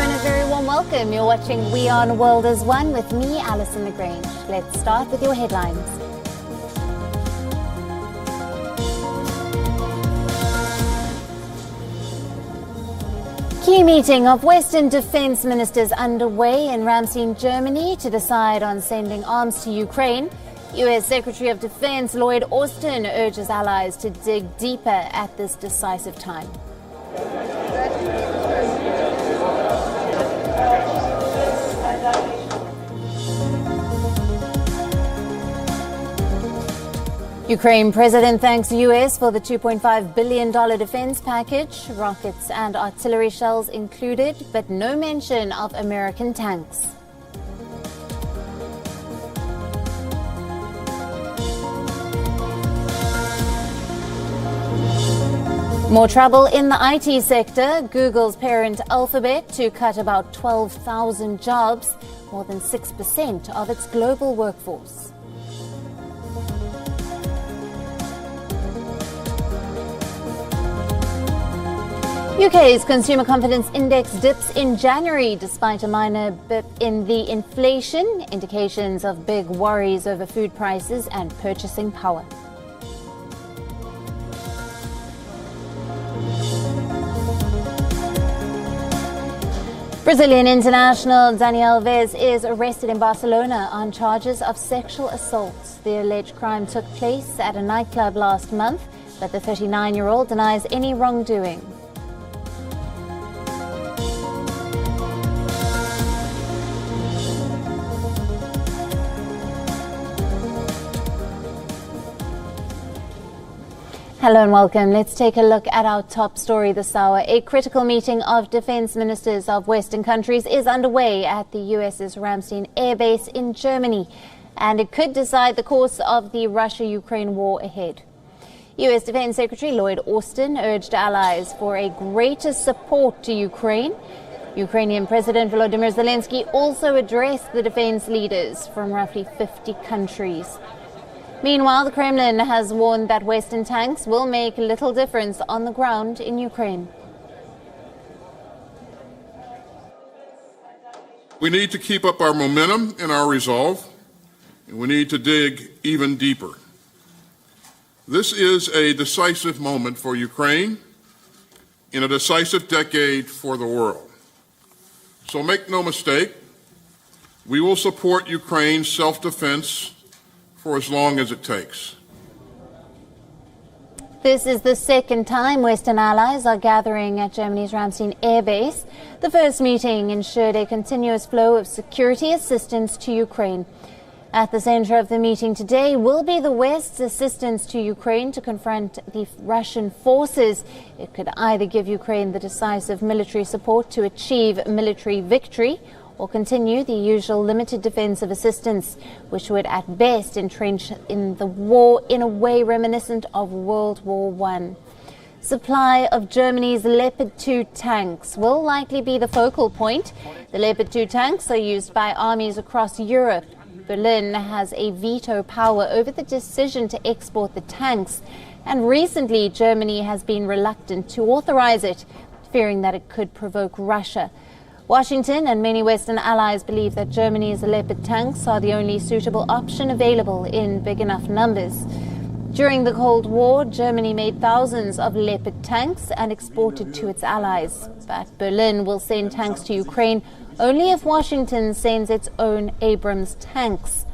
and a very warm welcome. You're watching WION World as One with me, Alison LaGrange. Let's start with your headlines. Key meeting of Western defense ministers underway in Ramstein, Germany to decide on sending arms to Ukraine. U.S. Secretary of Defense Lloyd Austin urges allies to dig deeper at this decisive time. Ukraine president thanks U.S. for the $2.5 billion defense package, rockets and artillery shells included, but no mention of American tanks. More trouble in the IT sector. Google's parent Alphabet to cut about 12,000 jobs, more than 6% of its global workforce. UK's consumer confidence index dips in January despite a minor blip in the inflation, indications of big worries over food prices and purchasing power. Brazilian international Daniel Vez is arrested in Barcelona on charges of sexual assault. The alleged crime took place at a nightclub last month, but the 39-year-old denies any wrongdoing. Hello and welcome. Let's take a look at our top story this hour. A critical meeting of defense ministers of Western countries is underway at the US's Ramstein Air Base in Germany, and it could decide the course of the Russia-Ukraine war ahead. US Defense Secretary Lloyd Austin urged allies for a greater support to Ukraine. Ukrainian President Volodymyr Zelensky also addressed the defense leaders from roughly 50 countries. Meanwhile, the Kremlin has warned that Western tanks will make little difference on the ground in Ukraine. We need to keep up our momentum and our resolve, and we need to dig even deeper. This is a decisive moment for Ukraine and a decisive decade for the world. So make no mistake, we will support Ukraine's self-defense for as long as it takes. This is the second time Western allies are gathering at Germany's Ramstein Air Base. The first meeting ensured a continuous flow of security assistance to Ukraine. At the center of the meeting today will be the West's assistance to Ukraine to confront the Russian forces. It could either give Ukraine the decisive military support to achieve military victory or continue the usual limited defensive assistance, which would at best entrench in the war in a way reminiscent of World War I. Supply of Germany's Leopard 2 tanks will likely be the focal point. The Leopard 2 tanks are used by armies across Europe. Berlin has a veto power over the decision to export the tanks, and recently Germany has been reluctant to authorize it, fearing that it could provoke Russia. Washington and many Western allies believe that Germany's Leopard tanks are the only suitable option available in big enough numbers. During the Cold War, Germany made thousands of Leopard tanks and exported to its allies. But Berlin will send tanks to Ukraine only if Washington sends its own Abrams tanks.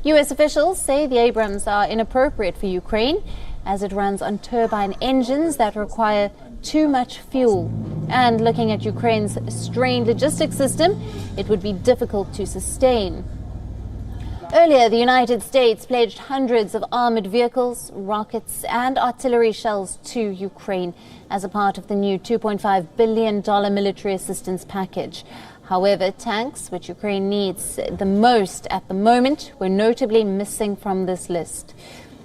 U.S. officials say the Abrams are inappropriate for Ukraine as it runs on turbine engines that require too much fuel. And looking at Ukraine's strained logistics system, it would be difficult to sustain. Earlier, the United States pledged hundreds of armored vehicles, rockets and artillery shells to Ukraine as a part of the new $2.5 billion military assistance package. However, tanks, which Ukraine needs the most at the moment, were notably missing from this list.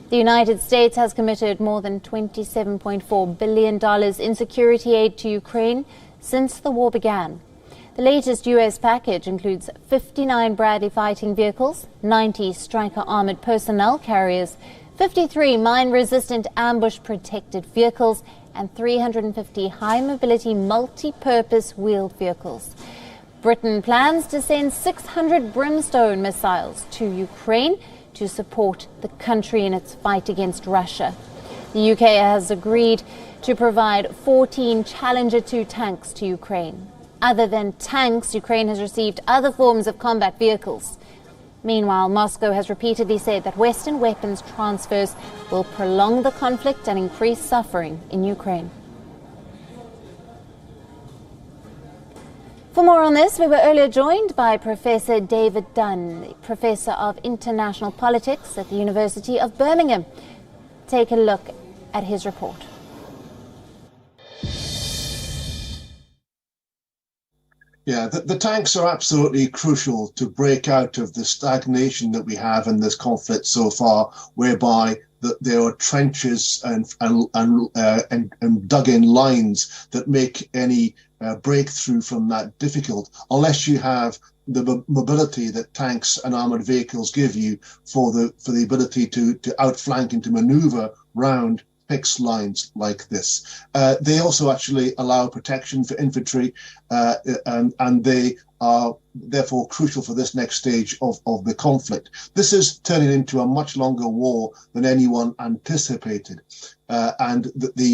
The United States has committed more than $27.4 billion in security aid to Ukraine since the war began. The latest U.S. package includes 59 Bradley fighting vehicles, 90 Stryker armored personnel carriers, 53 mine-resistant ambush-protected vehicles, and 350 high-mobility multi-purpose wheeled vehicles. Britain plans to send 600 Brimstone missiles to Ukraine to support the country in its fight against Russia. The UK has agreed to provide 14 Challenger 2 tanks to Ukraine. Other than tanks, Ukraine has received other forms of combat vehicles. Meanwhile, Moscow has repeatedly said that Western weapons transfers will prolong the conflict and increase suffering in Ukraine. For more on this, we were earlier joined by Professor David Dunn, Professor of International Politics at the University of Birmingham. Take a look at his report. Yeah, the tanks are absolutely crucial to break out of the stagnation that we have in this conflict so far, whereby there are trenches and dug-in lines that make any breakthrough from that difficult, unless you have the mobility that tanks and armoured vehicles give you for the ability to outflank and to manoeuvre round fixed lines like this. They also actually allow protection for infantry, and they are therefore crucial for this next stage of the conflict. This is turning into a much longer war than anyone anticipated. And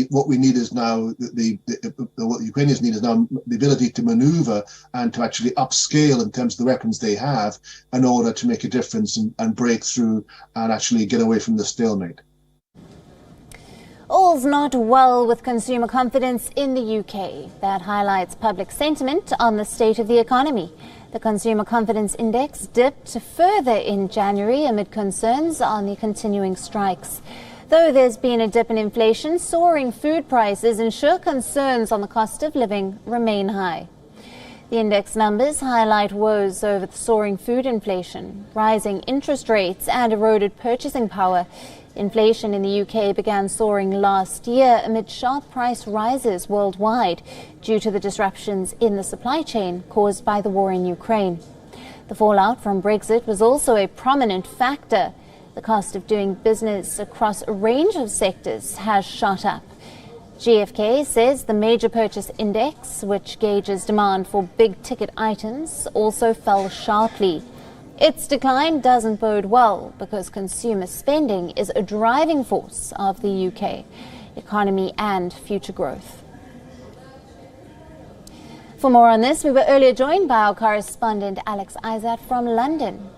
what we need is now, what the Ukrainians need is now the ability to manoeuvre and to actually upscale in terms of the weapons they have in order to make a difference and break through and actually get away from the stalemate. All's not well with consumer confidence in the UK. That highlights public sentiment on the state of the economy. The Consumer Confidence Index dipped further in January amid concerns on the continuing strikes. Though there's been a dip in inflation, soaring food prices ensure concerns on the cost of living remain high. The index numbers highlight woes over the soaring food inflation, rising interest rates and eroded purchasing power. Inflation in the UK began soaring last year amid sharp price rises worldwide due to the disruptions in the supply chain caused by the war in Ukraine. The fallout from Brexit was also a prominent factor. The cost of doing business across a range of sectors has shot up. GfK says the Major Purchase Index, which gauges demand for big-ticket items, also fell sharply. Its decline doesn't bode well because consumer spending is a driving force of the UK economy and future growth. For more on this, we were earlier joined by our correspondent Alex Isaac from London.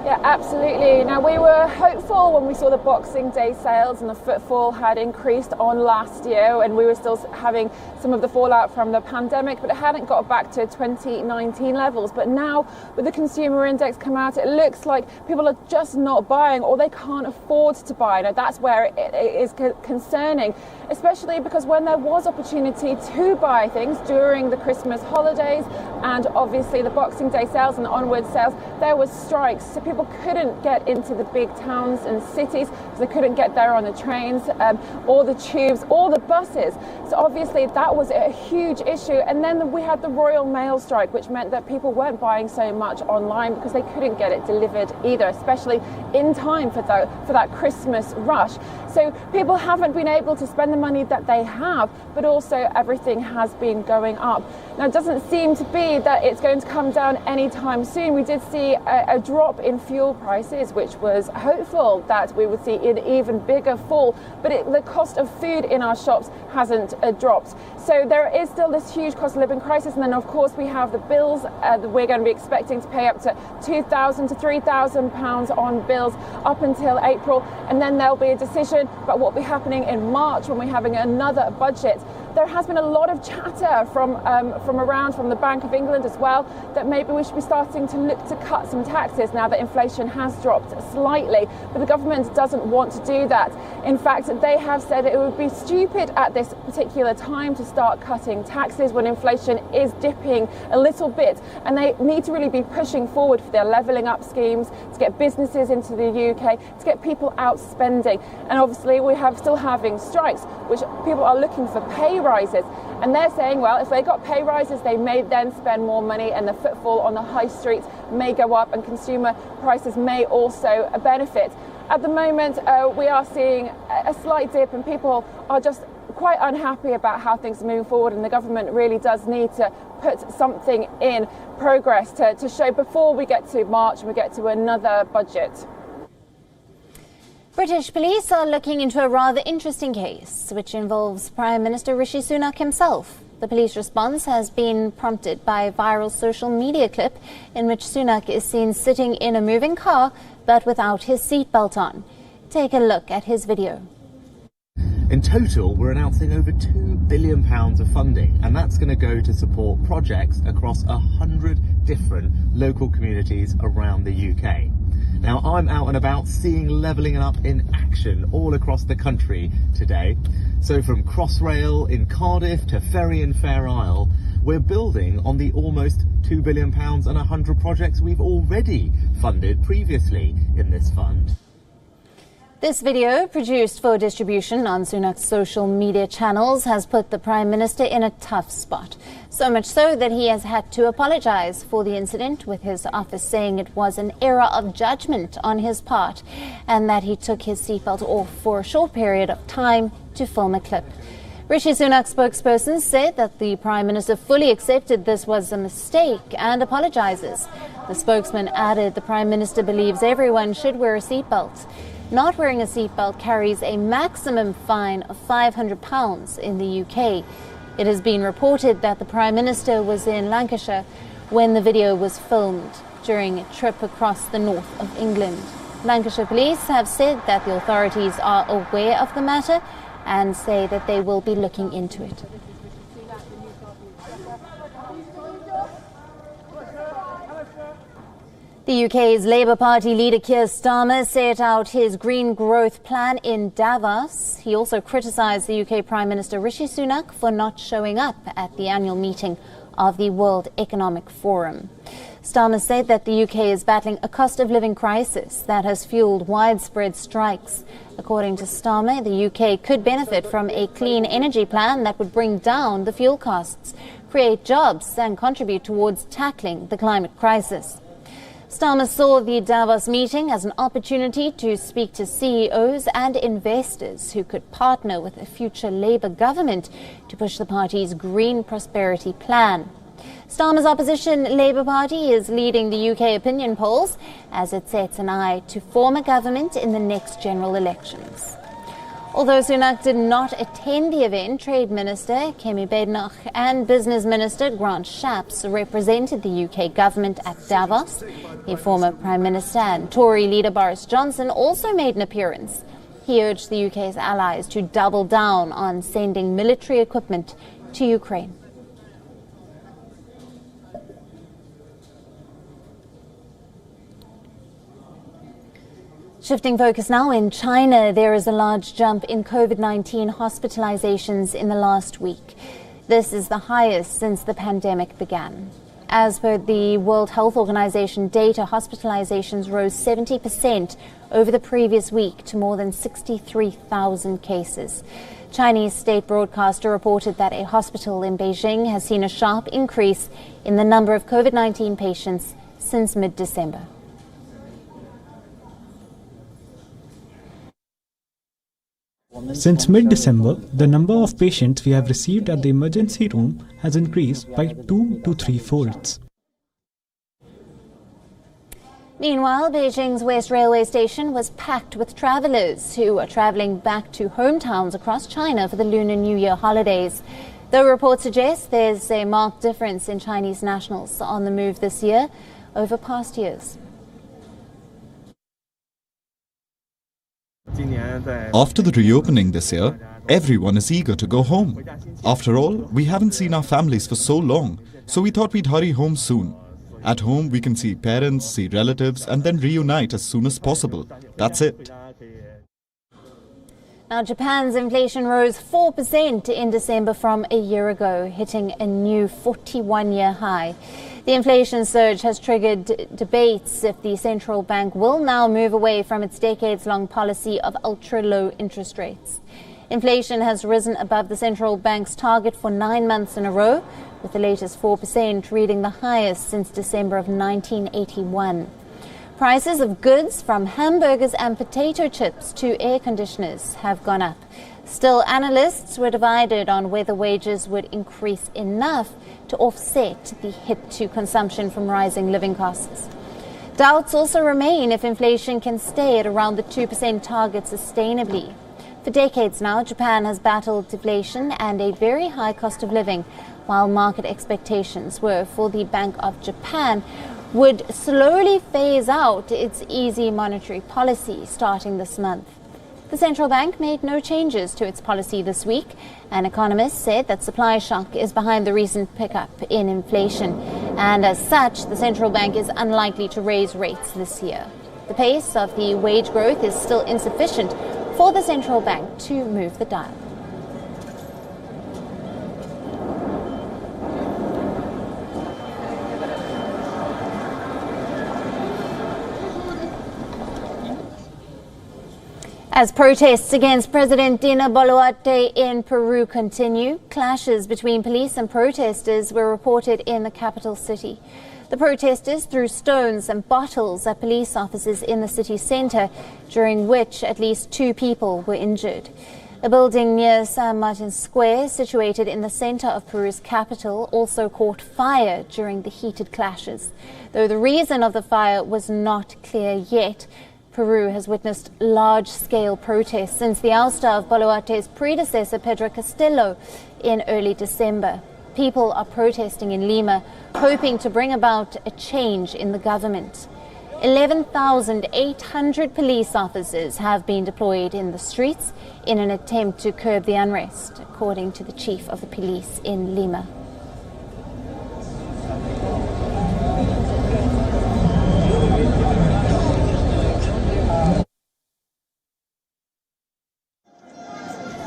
Yeah, absolutely. Now, we were hopeful when we saw the Boxing Day sales and the footfall had increased on last year, and we were still having some of the fallout from the pandemic, but it hadn't got back to 2019 levels. But now, with the consumer index come out, it looks like people are just not buying, or they can't afford to buy. Now, that's where it is concerning, especially because when there was opportunity to buy things during the Christmas holidays and obviously the Boxing Day sales and the onward sales, there was strikes. So people couldn't get into the big towns and cities because they couldn't get there on the trains or the tubes or the buses. So obviously that was a huge issue. And then we had the Royal Mail strike, which meant that people weren't buying so much online because they couldn't get it delivered either, especially in time for that Christmas rush. So people haven't been able to spend the money that they have, but also everything has been going up. Now, it doesn't seem to be that it's going to come down anytime soon. We did see a drop in fuel prices, which was hopeful that we would see an even bigger fall, but the cost of food in our shops hasn't dropped. So there is still this huge cost of living crisis, and then of course we have the bills that we're going to be expecting to pay up to £2,000 to £3,000 on bills up until April, and then there'll be a decision about what will be happening in March when we're having another budget. There has been a lot of chatter from the Bank of England as well that maybe we should be starting to look to cut some taxes now that inflation has dropped slightly, but the government doesn't want to do that. In fact, they have said it would be stupid at this particular time to start cutting taxes when inflation is dipping a little bit, and they need to really be pushing forward for their levelling up schemes to get businesses into the UK, to get people out spending. And obviously we have still having strikes, which people are looking for pay rises, and they're saying, well, if they got pay rises, they may then spend more money and the footfall on the high streets may go up and consumer prices may also benefit. At the moment, we are seeing a slight dip and people are just quite unhappy about how things are moving forward, and the government really does need to put something in progress to show before we get to March and we get to another budget. British police are looking into a rather interesting case, which involves Prime Minister Rishi Sunak himself. The police response has been prompted by a viral social media clip in which Sunak is seen sitting in a moving car but without his seatbelt on. Take a look at his video. In total, we're announcing over £2 billion of funding, and that's going to go to support projects across 100 different local communities around the UK. Now, I'm out and about seeing levelling up in action all across the country today. So from Crossrail in Cardiff to Ferry in Fair Isle, we're building on the almost £2 billion and 100 projects we've already funded previously in this fund. This video, produced for distribution on Sunak's social media channels, has put the Prime Minister in a tough spot. So much so that he has had to apologise for the incident, with his office saying it was an error of judgment on his part and that he took his seatbelt off for a short period of time to film a clip. Rishi Sunak's spokesperson said that the Prime Minister fully accepted this was a mistake and apologises. The spokesman added the Prime Minister believes everyone should wear a seatbelt. Not wearing a seatbelt carries a maximum fine of £500 in the UK. It has been reported that the Prime Minister was in Lancashire when the video was filmed during a trip across the north of England. Lancashire police have said that the authorities are aware of the matter and say that they will be looking into it. The UK's Labour Party leader Keir Starmer set out his green growth plan in Davos. He also criticised the UK Prime Minister Rishi Sunak for not showing up at the annual meeting of the World Economic Forum. Starmer said that the UK is battling a cost of living crisis that has fueled widespread strikes. According to Starmer, the UK could benefit from a clean energy plan that would bring down the fuel costs, create jobs and contribute towards tackling the climate crisis. Starmer saw the Davos meeting as an opportunity to speak to CEOs and investors who could partner with a future Labour government to push the party's Green Prosperity Plan. Starmer's opposition Labour Party is leading the UK opinion polls as it sets an eye to form a government in the next general elections. Although Sunak did not attend the event, Trade Minister Kemi Badenoch and Business Minister Grant Shapps represented the UK government at Davos. The former Prime Minister and Tory leader Boris Johnson also made an appearance. He urged the UK's allies to double down on sending military equipment to Ukraine. Shifting focus now, in China, there is a large jump in COVID-19 hospitalizations in the last week. This is the highest since the pandemic began. As per the World Health Organization data, hospitalizations rose 70% over the previous week to more than 63,000 cases. Chinese state broadcaster reported that a hospital in Beijing has seen a sharp increase in the number of COVID-19 patients since mid-December. Since mid-December, the number of patients we have received at the emergency room has increased by 2 to 3 folds. Meanwhile, Beijing's West Railway Station was packed with travellers who are travelling back to hometowns across China for the Lunar New Year holidays. Though reports suggest there's a marked difference in Chinese nationals on the move this year over past years. After the reopening this year, everyone is eager to go home. After all, we haven't seen our families for so long, so we thought we'd hurry home soon. At home, we can see parents, see relatives, and then reunite as soon as possible. That's it. Now, Japan's inflation rose 4% in December from a year ago, hitting a new 41-year high. The inflation surge has triggered debates if the central bank will now move away from its decades-long policy of ultra-low interest rates. Inflation has risen above the central bank's target for 9 months in a row, with the latest 4% reading the highest since December of 1981. Prices of goods from hamburgers and potato chips to air conditioners have gone up. Still, analysts were divided on whether wages would increase enough to offset the hit to consumption from rising living costs. Doubts also remain if inflation can stay at around the 2% target sustainably. For decades now, Japan has battled deflation and a very high cost of living, while market expectations were for the Bank of Japan would slowly phase out its easy monetary policy starting this month. The central bank made no changes to its policy this week, and economists said that supply shock is behind the recent pickup in inflation, and as such, the central bank is unlikely to raise rates this year. The pace of the wage growth is still insufficient for the central bank to move the dial. As protests against President Dina Boluarte in Peru continue, clashes between police and protesters were reported in the capital city. The protesters threw stones and bottles at police officers in the city centre, during which at least 2 people were injured. A building near San Martin Square, situated in the centre of Peru's capital, also caught fire during the heated clashes. Though the reason of the fire was not clear yet, Peru has witnessed large-scale protests since the ouster of Boluarte's predecessor, Pedro Castillo, in early December. People are protesting in Lima, hoping to bring about a change in the government. 11,800 police officers have been deployed in the streets in an attempt to curb the unrest, according to the chief of the police in Lima.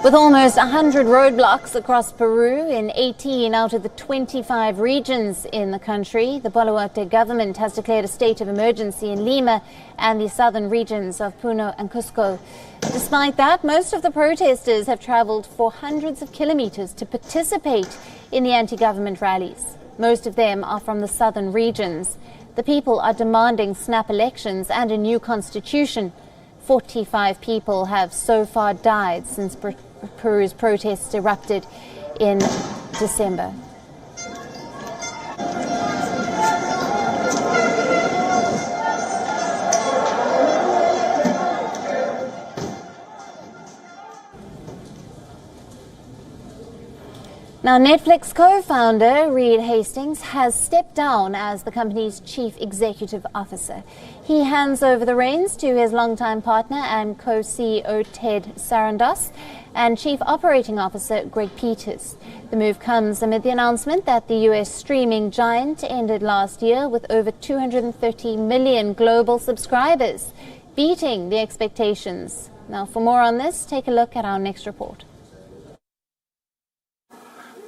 With almost 100 roadblocks across Peru in 18 out of the 25 regions in the country, the Boluarte government has declared a state of emergency in Lima and the southern regions of Puno and Cusco. Despite that, most of the protesters have travelled for hundreds of kilometres to participate in the anti-government rallies. Most of them are from the southern regions. The people are demanding snap elections and a new constitution. 45 people have so far died since Peru's protests erupted in December. Now, Netflix co-founder Reed Hastings has stepped down as the company's chief executive officer. He hands over the reins to his longtime partner and co-CEO Ted Sarandos and chief operating officer Greg Peters. The move comes amid the announcement that the US streaming giant ended last year with over 230 million global subscribers, beating the expectations. Now, for more on this, take a look at our next report.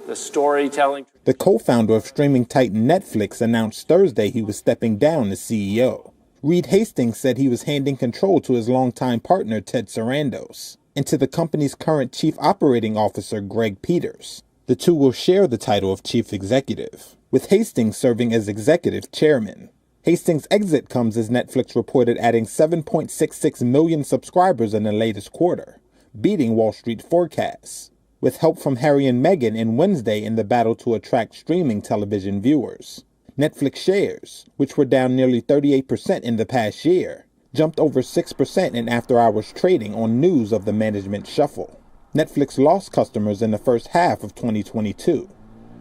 The storytelling. The co-founder of streaming titan Netflix announced Thursday he was stepping down as CEO. Reed Hastings said he was handing control to his longtime partner Ted Sarandos and to the company's current chief operating officer Greg Peters. The two will share the title of chief executive, with Hastings serving as executive chairman. Hastings' exit comes as Netflix reported adding 7.66 million subscribers in the latest quarter, beating Wall Street forecasts, with help from Harry and Meghan in Wednesday in the battle to attract streaming television viewers. Netflix shares, which were down nearly 38% in the past year, jumped over 6% in after-hours trading on news of the management shuffle. Netflix lost customers in the first half of 2022.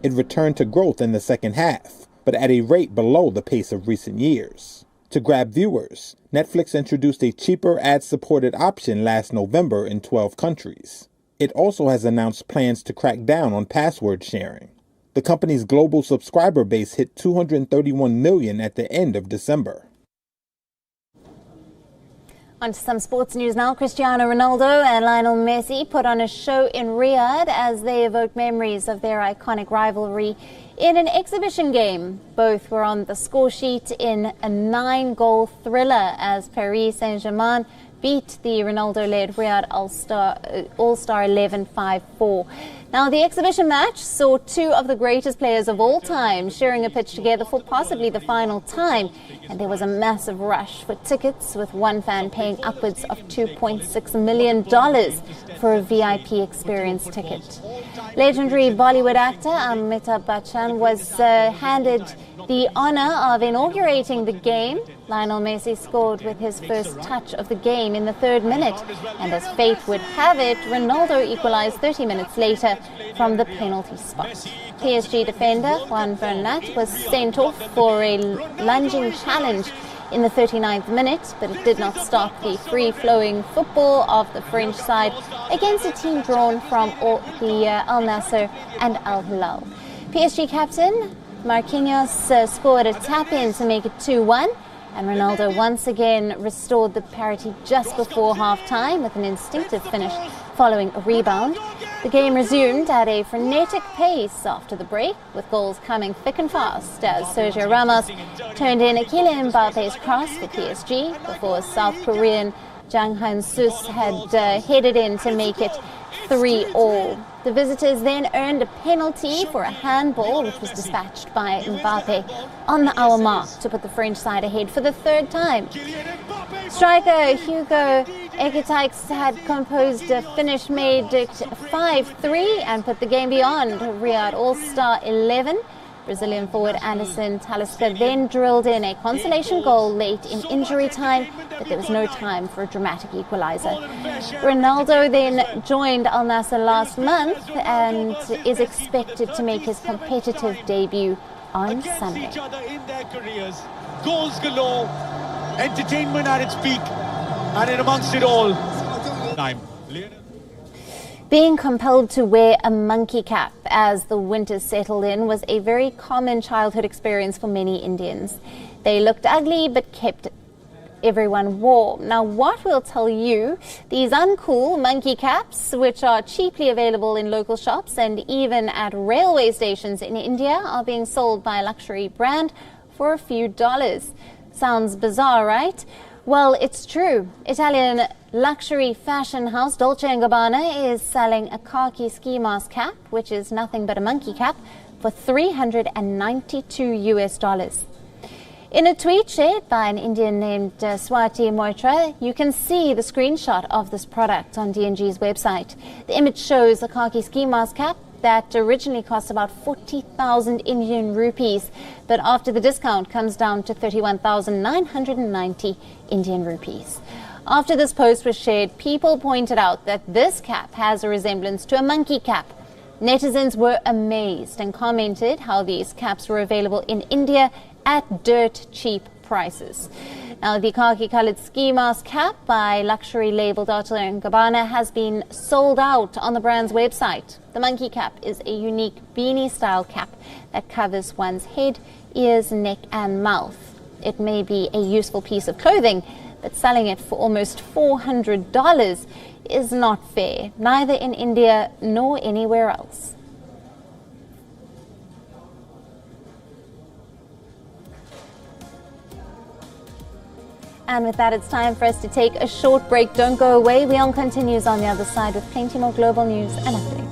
It returned to growth in the second half, but at a rate below the pace of recent years. To grab viewers, Netflix introduced a cheaper ad-supported option last November in 12 countries. It also has announced plans to crack down on password sharing. The company's global subscriber base hit 231 million at the end of December. On to some sports news now. Cristiano Ronaldo and Lionel Messi put on a show in Riyadh as they evoke memories of their iconic rivalry in an exhibition game. Both were on the score sheet in a 9-goal thriller as Paris Saint-Germain beat the Ronaldo-led Riyadh All-Star 11 5-4. Now, the exhibition match saw two of the greatest players of all time sharing a pitch together for possibly the final time. And there was a massive rush for tickets, with one fan paying upwards of $2.6 million for a VIP experience ticket. Legendary Bollywood actor Amitabh Bachchan was handed the honour of inaugurating the game. Lionel Messi scored with his first touch of the game in the 3rd minute, and as fate would have it, Ronaldo equalised 30 minutes later from the penalty spot. PSG defender Juan Bernat was sent off for a lunging challenge in the 39th minute, but it did not stop the free-flowing football of the French side against a team drawn from the Al Nassr and Al Hilal. PSG captain Marquinhos scored a tap-in to make it 2-1, and Ronaldo once again restored the parity just before half-time with an instinctive finish following a rebound. The game resumed at a frenetic pace after the break, with goals coming thick and fast as Sergio Ramos turned in Kylian Mbappe's cross for PSG before South Korean Jang Han-sus had headed in to make it 3-3. The visitors then earned a penalty for a handball, which was dispatched by Mbappe on the hour mark to put the French side ahead for the 3rd time. Striker Hugo Ekitike had composed a finish made it 5-3 and put the game beyond Riyadh All-Star 11. Brazilian forward Anderson Talisca then drilled in a consolation goal late in injury time, but there was no time for a dramatic equaliser. Ronaldo then joined Al Nassr last month and is expected to make his competitive debut on Sunday. Goals galore, entertainment at its peak, and in amongst it all, time. Being compelled to wear a monkey cap as the winter settled in was a very common childhood experience for many Indians. They looked ugly but kept everyone warm. Now, what we'll tell you, these uncool monkey caps, which are cheaply available in local shops and even at railway stations in India, are being sold by a luxury brand for a few dollars. Sounds bizarre, right? Well, it's true. Italian luxury fashion house Dolce Gabbana is selling a khaki ski mask cap, which is nothing but a monkey cap, for $392. In a tweet shared by an Indian named Swati Moitra, you can see the screenshot of this product on D&G's website. The image shows a khaki ski mask cap that originally cost about 40,000 Indian rupees, but after the discount comes down to 31,990 Indian rupees. After this post was shared, people pointed out that this cap has a resemblance to a monkey cap. Netizens were amazed and commented how these caps were available in India at dirt cheap prices. Now, the khaki-coloured ski mask cap by luxury label Dolce & Gabbana has been sold out on the brand's website. The monkey cap is a unique beanie-style cap that covers one's head, ears, neck and mouth. It may be a useful piece of clothing, but selling it for almost $400 is not fair, neither in India nor anywhere else. And with that, it's time for us to take a short break. Don't go away. WION continues on the other side with plenty more global news and updates.